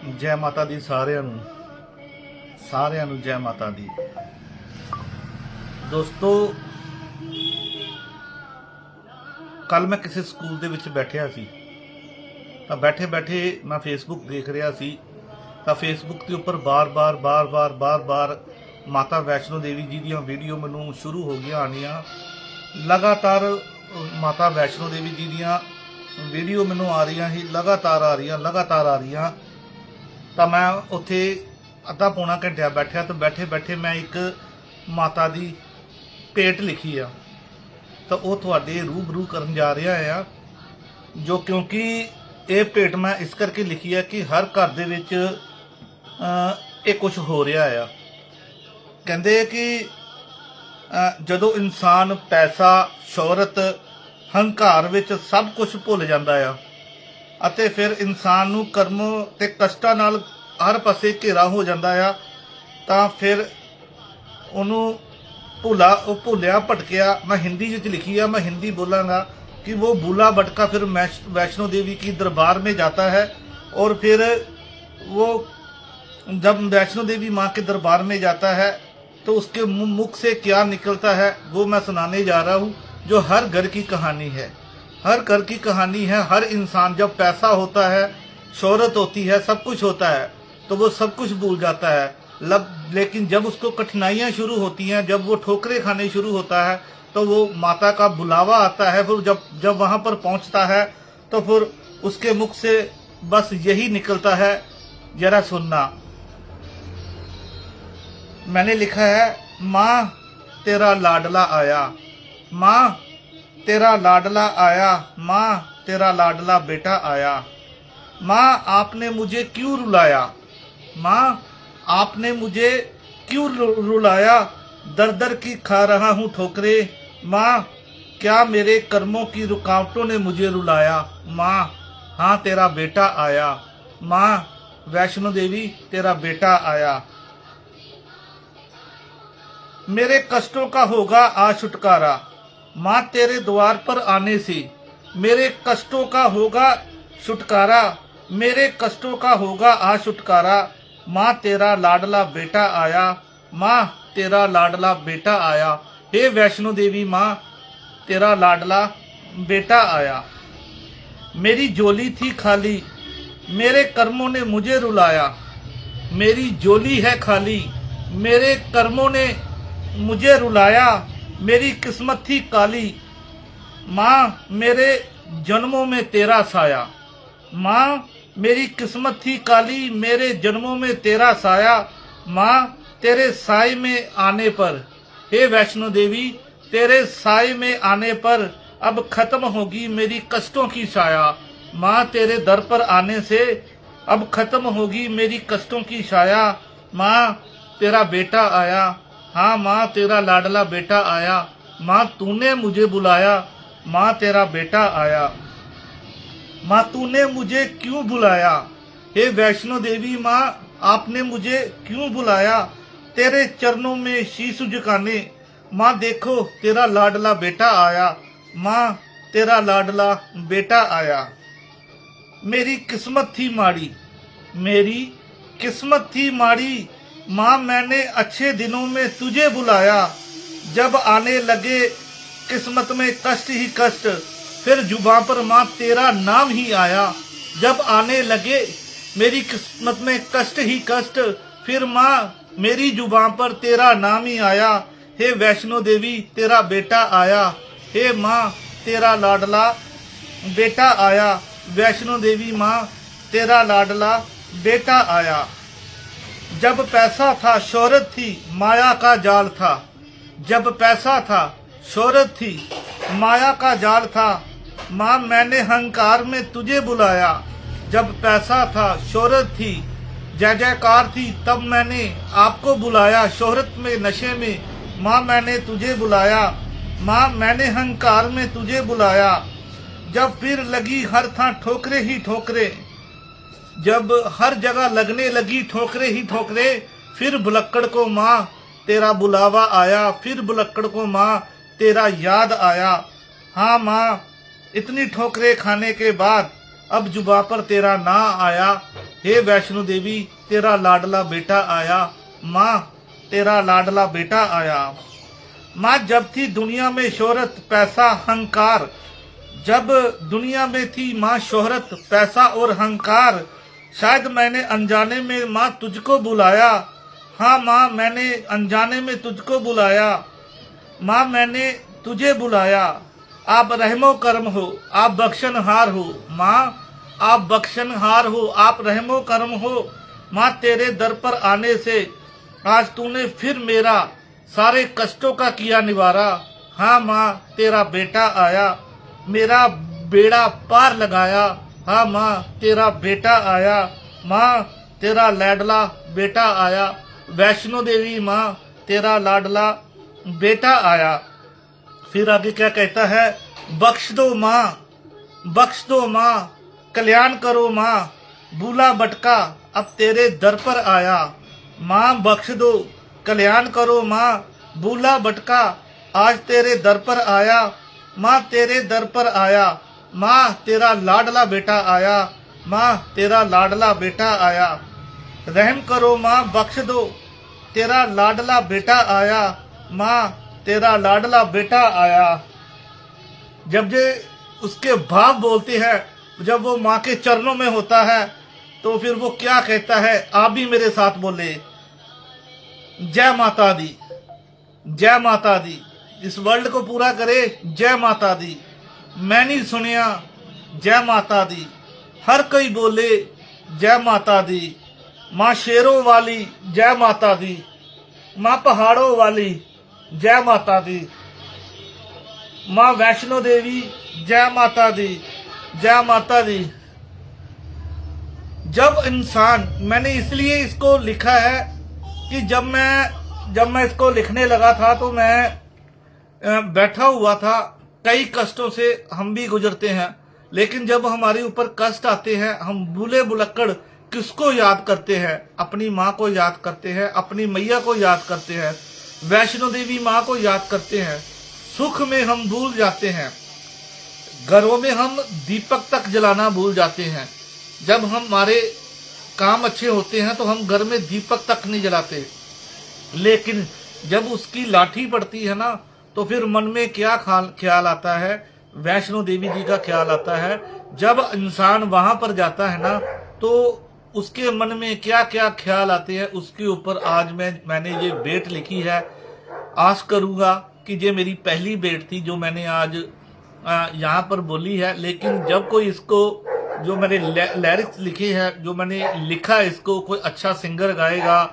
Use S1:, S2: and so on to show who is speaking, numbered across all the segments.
S1: जय माता दी सारिਆਂ ਨੂੰ जय माता दी। दोस्तों कल मैं किसी स्कूल ਦੇ ਵਿੱਚ ਬੈਠਿਆ ਸੀ ਤਾਂ ਬੈਠੇ ਬੈਠੇ मैं फेसबुक देख रहा सी ਤਾਂ फेसबुक ਦੇ ਉੱਪਰ बार-बार माता वैष्णो देवी जी ਦੀਆਂ ਵੀਡੀਓ ਮੈਨੂੰ ਸ਼ੁਰੂ ਹੋ ਗਈਆਂ ਆਣੀਆਂ। लगातार माता वैष्णो देवी जी ਦੀਆਂ ਵੀਡੀਓ ਮੈਨੂੰ ਆ ਰਹੀਆਂ ਹੀ लगातार आ रही। तो मैं उत्थे अद्धा पौना घंटा बैठा तो बैठे बैठे मैं एक माता दी भेट लिखी आ तो वो तुहाडे रूबरू करन जा रहा है। जो क्योंकि ये भेट मैं इस करके लिखी है कि हर घर दे विच ये कुछ हो रहा है। कहंदे कि जदों इंसान पैसा शोहरत हंकार विच सब कुछ भुल जाता है ਅਤੇ फिर इंसान नूं कर्म ते कष्टां नाल हर पासे घेरा हो जाता है तो फिर उन्होंने भुलिया भटकिया मैं हिंदी विच लिखी है, मैं हिंदी बोलांगा कि वो भूला भटका फिर वैष्णो देवी की दरबार में जाता है। और फिर वो जब वैष्णो देवी माँ के दरबार में जाता है तो उसके मुख से क्या निकलता है वो मैं सुनाने जा रहा हूँ, जो हर घर की कहानी है। हर घर की कहानी है। हर इंसान जब पैसा होता है, शोहरत होती है, सब कुछ होता है तो वो सब कुछ भूल जाता है। लेकिन जब उसको कठिनाइयाँ शुरू होती हैं, जब वो ठोकरें खाने शुरू होता है तो वो माता का बुलावा आता है। फिर जब वहाँ पर पहुँचता है तो फिर उसके मुख से बस यही निकलता है, जरा सुनना। मैंने लिखा है, माँ तेरा लाडला आया, माँ तेरा लाडला आया, माँ तेरा लाडला बेटा आया। माँ आपने मुझे क्यों रुलाया, माँ आपने मुझे क्यों रुलाया, दर दर की खा रहा हूँ ठोकरे। माँ क्या मेरे कर्मों की रुकावटों ने मुझे रुलाया। माँ हाँ तेरा बेटा आया, माँ वैष्णो देवी तेरा बेटा आया। मेरे कष्टों का होगा आज छुटकारा, माँ तेरे द्वार पर आने से। मेरे कष्टों का होगा छुटकारा, मेरे कष्टों का होगा आज छुटकारा। माँ तेरा लाडला बेटा आया, माँ तेरा लाडला बेटा आया। हे वैष्णो देवी माँ तेरा लाडला बेटा आया। मेरी झोली थी खाली, मेरे कर्मों ने मुझे रुलाया। मेरी झोली है खाली, मेरे कर्मों ने मुझे रुलाया। मेरी किस्मत थी काली, माँ मेरे जन्मों में तेरा साया। माँ मेरी किस्मत थी काली, मेरे जन्मों में तेरा साया। माँ तेरे साए में आने पर, हे वैष्णो देवी तेरे साए में आने पर अब खत्म होगी मेरी कष्टों की छाया। माँ तेरे दर पर आने से अब खत्म होगी मेरी कष्टों की छाया। माँ तेरा बेटा आया, हाँ माँ तेरा लाडला बेटा आया। माँ तूने मुझे बुलाया, माँ तेरा बेटा आया। माँ तूने मुझे क्यों बुलाया, हे वैष्णो देवी माँ आपने मुझे क्यों बुलाया। तेरे चरणों में शीश झुकाने, माँ देखो तेरा लाडला बेटा आया। माँ तेरा लाडला बेटा आया। मेरी किस्मत थी माड़ी, मेरी किस्मत थी माड़ी, माँ मैंने अच्छे दिनों में तुझे बुलाया। जब आने लगे किस्मत में कष्ट ही कष्ट, फिर जुबां पर माँ तेरा नाम ही आया। जब आने लगे मेरी किस्मत में कष्ट ही कष्ट, फिर माँ मेरी जुबां पर तेरा नाम ही आया। हे वैष्णो देवी तेरा बेटा आया, हे माँ तेरा लाडला बेटा आया। वैष्णो देवी माँ तेरा लाडला बेटा आया। जब पैसा था शोहरत थी माया का जाल था, जब पैसा था शोहरत थी माया का जाल था। माँ मैंने हंकार में तुझे बुलाया। जब पैसा था शोहरत थी जय जयकार थी तब मैंने आपको बुलाया। शोहरत में नशे में माँ मैंने तुझे बुलाया। माँ मैंने हंकार में तुझे बुलाया। जब फिर लगी हर था ठोकरे ही ठोकरे, जब हर जगह लगने लगी ठोकरे ही ठोकरे, फिर बुलक्कड़ को माँ तेरा बुलावा आया। फिर बुलक्कड़ को माँ तेरा याद आया। हाँ माँ इतनी ठोकरें खाने के बाद अब जुबां पर तेरा ना आया। हे वैष्णो देवी तेरा लाडला बेटा आया, माँ तेरा लाडला बेटा आया। माँ जब थी दुनिया में शोहरत पैसा हंकार, जब दुनिया में थी माँ शोहरत पैसा और हंकार, शायद मैंने अनजाने में माँ तुझको बुलाया। हाँ माँ मैंने अनजाने में तुझको बुलाया, माँ मैंने तुझे बुलाया। आप रहमो करम हो, आप बख्शनहार हो, माँ आप बख्शनहार हो, आप रहमो करम हो। माँ तेरे दर पर आने से आज तूने फिर मेरा सारे कष्टों का किया निवारा। हाँ माँ तेरा बेटा आया, मेरा बेड़ा पार लगाया। हाँ माँ तेरा बेटा आया, माँ तेरा लाडला बेटा आया। वैष्णो देवी माँ तेरा लाडला बेटा आया। फिर आगे क्या कहता है, बख्श दो माँ, बख्श दो माँ, कल्याण करो माँ, भूला भटका अब तेरे दर पर आया। माँ बख्श दो, कल्याण करो माँ, भूला भटका आज तेरे दर पर आया। माँ तेरे दर पर आया, माँ तेरा लाडला बेटा आया, माँ तेरा लाडला बेटा आया। रहम करो माँ बख्श दो, तेरा लाडला बेटा आया, माँ तेरा लाडला बेटा आया। जब ये उसके भाव बोलते हैं, जब वो माँ के चरणों में होता है तो फिर वो क्या कहता है, आप भी मेरे साथ बोले, जय माता दी, जय माता दी। इस वर्ल्ड को पूरा करे, जय माता दी। मैंने सुनिया जय माता दी, हर कोई बोले जय माता दी। माँ शेरों वाली जय माता दी, माँ पहाड़ों वाली जय माता दी, माँ वैष्णो देवी जय माता दी, जय माता दी। जब इंसान, मैंने इसलिए इसको लिखा है कि जब मैं इसको लिखने लगा था तो मैं बैठा हुआ था, कई कष्टों से हम भी गुजरते हैं, लेकिन जब हमारे ऊपर कष्ट आते हैं हम भूले भुलक्कड़ किसको याद करते हैं, अपनी माँ को याद करते हैं, अपनी मैया को याद करते हैं, वैष्णो देवी माँ को याद करते हैं। सुख में हम भूल जाते हैं, घरों में हम दीपक तक जलाना भूल जाते हैं। जब हमारे काम अच्छे होते हैं तो हम घर में दीपक तक नहीं जलाते, लेकिन जब उसकी लाठी पड़ती है ना तो फिर मन में क्या ख्याल आता है, वैष्णो देवी जी का ख्याल आता है। जब इंसान वहां पर जाता है ना तो उसके मन में क्या क्या ख्याल आते हैं, उसके ऊपर आज मैंने ये बेट लिखी है। आस करूंगा कि ये मेरी पहली बेट थी जो मैंने आज यहाँ पर बोली है, लेकिन जब कोई इसको, जो मैंने लिरिक्स लिखे हैं, जो मैंने लिखा है, इसको कोई अच्छा सिंगर गाएगा,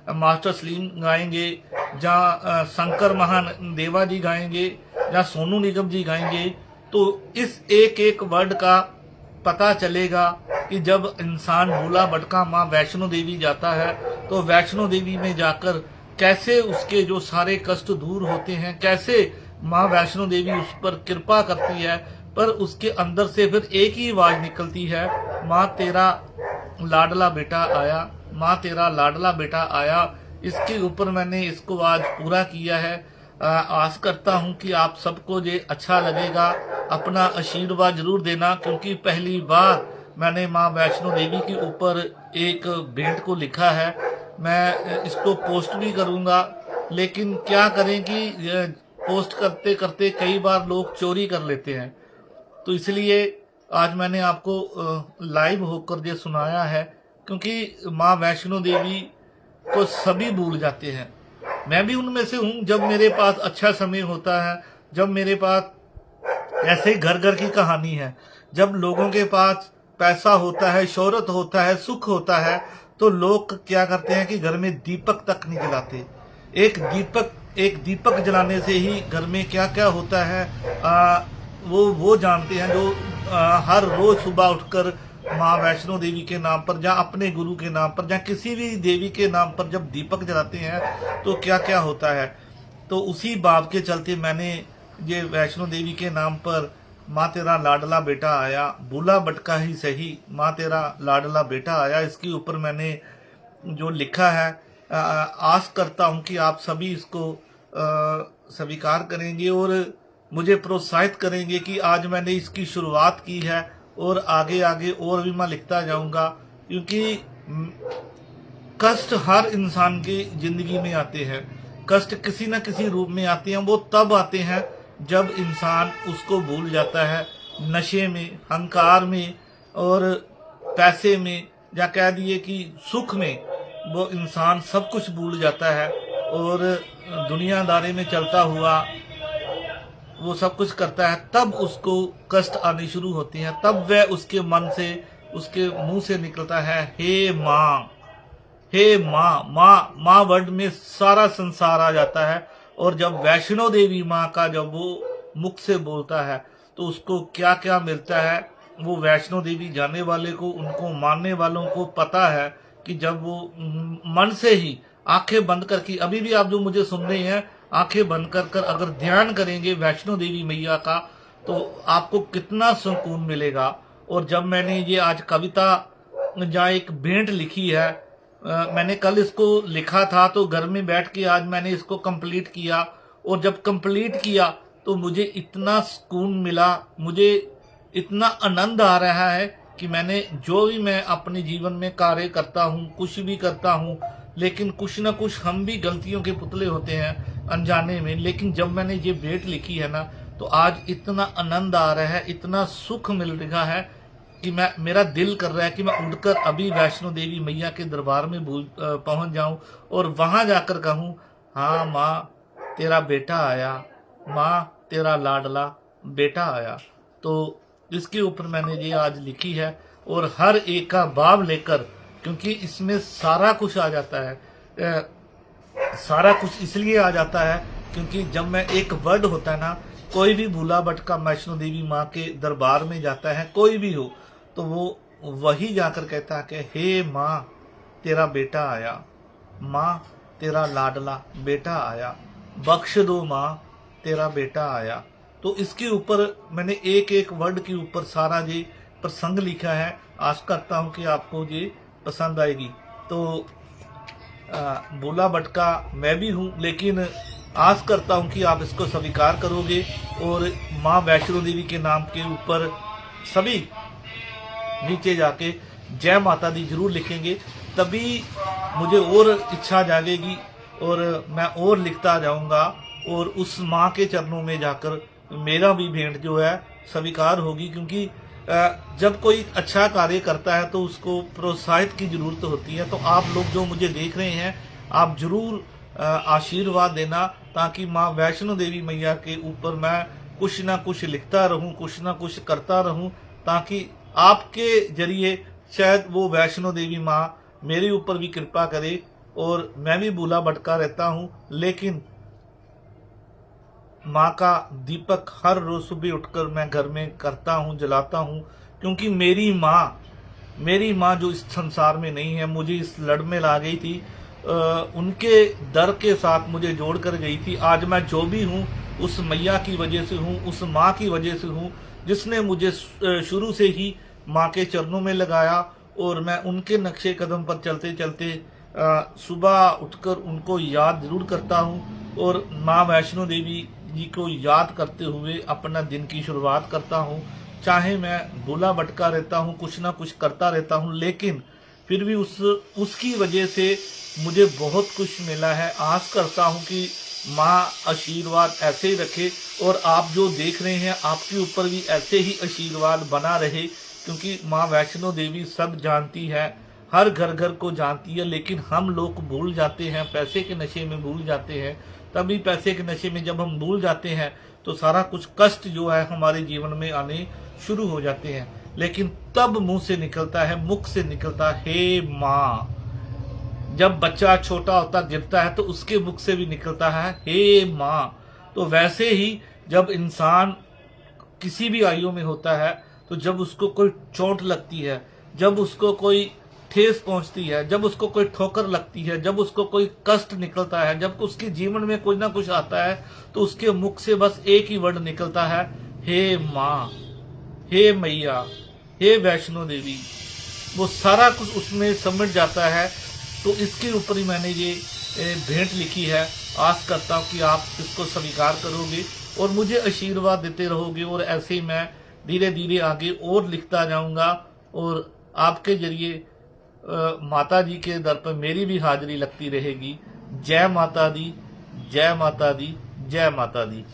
S1: मास्टर सलीम गाएंगे, जहाँ शंकर महान देवा जी गाएंगे, जहाँ सोनू निगम जी गाएंगे, तो इस एक एक वर्ड का पता चलेगा कि जब इंसान भूला भटका माँ वैष्णो देवी जाता है तो वैष्णो देवी में जाकर कैसे उसके जो सारे कष्ट दूर होते हैं, कैसे माँ वैष्णो देवी उस पर कृपा करती है। पर उसके अंदर से फिर एक ही आवाज निकलती है, माँ तेरा लाडला बेटा आया, माँ तेरा लाडला बेटा आया। इसके ऊपर मैंने इसको आज पूरा किया है। आस करता हूँ कि आप सबको ये अच्छा लगेगा। अपना आशीर्वाद जरूर देना, क्योंकि पहली बार मैंने माँ वैष्णो देवी के ऊपर एक भेंट को लिखा है। मैं इसको पोस्ट भी करूँगा, लेकिन क्या करें कि पोस्ट करते करते कई बार लोग चोरी कर लेते हैं, तो इसलिए आज मैंने आपको लाइव होकर ये सुनाया है। क्योंकि माँ वैष्णो देवी को सभी भूल जाते हैं, मैं भी उनमें से हूँ। जब मेरे पास अच्छा समय होता है, जब मेरे पास ऐसे घर घर की कहानी है, जब लोगों के पास पैसा होता है, शोहरत होता है, सुख होता है, तो लोग क्या करते हैं कि घर में दीपक तक नहीं जलाते। एक दीपक जलाने से ही घर में क्या क्या होता है वो जानते हैं, जो हर रोज सुबह उठकर माँ वैष्णो देवी के नाम पर, जहाँ अपने गुरु के नाम पर, जहाँ किसी भी देवी के नाम पर जब दीपक जलाते हैं तो क्या क्या होता है। तो उसी भाव के चलते मैंने ये वैष्णो देवी के नाम पर माँ तेरा लाडला बेटा आया, भूला भटका ही सही, माँ तेरा लाडला बेटा आया, इसके ऊपर मैंने जो लिखा है। आस करता हूँ कि आप सभी इसको स्वीकार करेंगे और मुझे प्रोत्साहित करेंगे कि आज मैंने इसकी शुरुआत की है और आगे आगे और भी मैं लिखता जाऊंगा, क्योंकि कष्ट हर इंसान की जिंदगी में आते हैं। कष्ट किसी न किसी रूप में आते हैं। वो तब आते हैं जब इंसान उसको भूल जाता है नशे में, अहंकार में और पैसे में, या कह दिए कि सुख में। वो इंसान सब कुछ भूल जाता है और दुनियादारी में चलता हुआ वो सब कुछ करता है। तब उसको कष्ट आने शुरू होते हैं। तब वह उसके मन से, उसके मुंह से निकलता है, हे माँ, हे माँ। माँ, माँ वर्ड में सारा संसार आ जाता है। और जब वैष्णो देवी माँ का जब वो मुख से बोलता है तो उसको क्या क्या मिलता है, वो वैष्णो देवी जाने वाले को, उनको मानने वालों को पता है कि जब वो मन से ही आंखें बंद करके, अभी भी आप जो मुझे सुन रहे हैं, आंखें बंद कर अगर ध्यान करेंगे वैष्णो देवी मैया का, तो आपको कितना सुकून मिलेगा। और जब मैंने ये आज कविता जहाँ एक भेंट लिखी है, मैंने कल इसको लिखा था तो घर में बैठ के आज मैंने इसको कंप्लीट किया। और जब कंप्लीट किया तो मुझे इतना सुकून मिला, मुझे इतना आनंद आ रहा है कि मैंने जो भी मैं अपने जीवन में कार्य करता हूँ, कुछ भी करता हूँ, लेकिन कुछ ना कुछ हम भी गलतियों के पुतले होते हैं अनजाने में। लेकिन जब मैंने ये भेंट लिखी है ना, तो आज इतना आनंद आ रहा है, इतना सुख मिल रहा है कि मेरा दिल कर रहा है कि मैं उड़कर अभी वैष्णो देवी मैया के दरबार में पहुंच जाऊं और वहां जाकर कहूं, हाँ माँ तेरा बेटा आया, माँ तेरा लाडला बेटा आया। तो इसके ऊपर मैंने ये आज लिखी है और हर एक का भाव लेकर, क्योंकि इसमें सारा कुछ आ जाता है। सारा कुछ इसलिए आ जाता है क्योंकि जब मैं एक वर्ड होता है ना, कोई भी भूला भटका वैष्णो देवी माँ के दरबार में जाता है, कोई भी हो, तो वो वही जाकर कहता है कि हे माँ तेरा बेटा आया, माँ तेरा लाडला बेटा आया, बख्श दो माँ तेरा बेटा आया। तो इसके ऊपर मैंने एक एक वर्ड के ऊपर सारा ये प्रसंग लिखा है। आशा करता हूँ कि आपको ये पसंद आएगी। तो भूला भटका मैं भी हूँ, लेकिन आस करता हूँ कि आप इसको स्वीकार करोगे और माँ वैष्णो देवी के नाम के ऊपर सभी नीचे जाके जय माता दी जरूर लिखेंगे। तभी मुझे और इच्छा जागेगी और मैं और लिखता जाऊंगा और उस माँ के चरणों में जाकर मेरा भी भेंट जो है स्वीकार होगी। क्योंकि जब कोई अच्छा कार्य करता है तो उसको प्रोत्साहित की जरूरत होती है। तो आप लोग जो मुझे देख रहे हैं, आप जरूर आशीर्वाद देना, ताकि माँ वैष्णो देवी मैया के ऊपर मैं कुछ ना कुछ लिखता रहूं, कुछ ना कुछ करता रहूं, ताकि आपके जरिए शायद वो वैष्णो देवी माँ मेरे ऊपर भी कृपा करे। और मैं भी भूला भटका रहता हूँ, लेकिन माँ का दीपक हर रोज सुबह उठकर मैं घर में करता हूँ, जलाता हूँ। क्योंकि मेरी माँ जो इस संसार में नहीं है, मुझे इस लड़ में ला गई थी, उनके दर के साथ मुझे जोड़ कर गई थी। आज मैं जो भी हूँ उस मैया की वजह से हूँ, उस माँ की वजह से हूँ, जिसने मुझे शुरू से ही माँ के चरणों में लगाया। और मैं उनके नक्शे कदम पर चलते चलते सुबह उठकर उनको याद जरूर करता हूँ और माँ वैष्णो देवी जी को याद करते हुए अपना दिन की शुरुआत करता हूँ। चाहे मैं भूला भटका रहता हूँ, कुछ ना कुछ करता रहता हूँ, लेकिन फिर भी उसकी वजह से मुझे बहुत कुछ मिला है। आस करता हूँ कि माँ आशीर्वाद ऐसे ही रखे और आप जो देख रहे हैं आपके ऊपर भी ऐसे ही आशीर्वाद बना रहे। क्योंकि माँ वैष्णो देवी सब जानती है, हर घर घर को जानती है, लेकिन हम लोग भूल जाते हैं, पैसे के नशे में भूल जाते हैं। तभी पैसे के नशे में जब हम भूल जाते हैं तो सारा कुछ कष्ट जो है हमारे जीवन में आने शुरू हो जाते हैं। लेकिन तब मुंह से निकलता है, मुख से निकलता है, हे माँ। जब बच्चा छोटा होता गिरता है तो उसके मुख से भी निकलता है, हे माँ। तो वैसे ही जब इंसान किसी भी आयु में होता है, तो जब उसको कोई चोट लगती है, जब उसको कोई ठेस पहुंचती है, जब उसको कोई ठोकर लगती है, जब उसको कोई कष्ट निकलता है, जब उसके जीवन में कुछ ना कुछ आता है, तो उसके मुख से बस एक ही वर्ड निकलता है, हे माँ, हे मैया, हे वैष्णो देवी। वो सारा कुछ उसमें समझ जाता है। तो इसके ऊपर ही मैंने ये भेंट लिखी है। आस करता हूँ कि आप इसको स्वीकार करोगे और मुझे आशीर्वाद देते रहोगे, और ऐसे ही मैं धीरे धीरे आगे और लिखता जाऊंगा और आपके जरिए माता जी के दर पर मेरी भी हाजिरी लगती रहेगी। जय माता दी, जय माता दी, जय माता दी।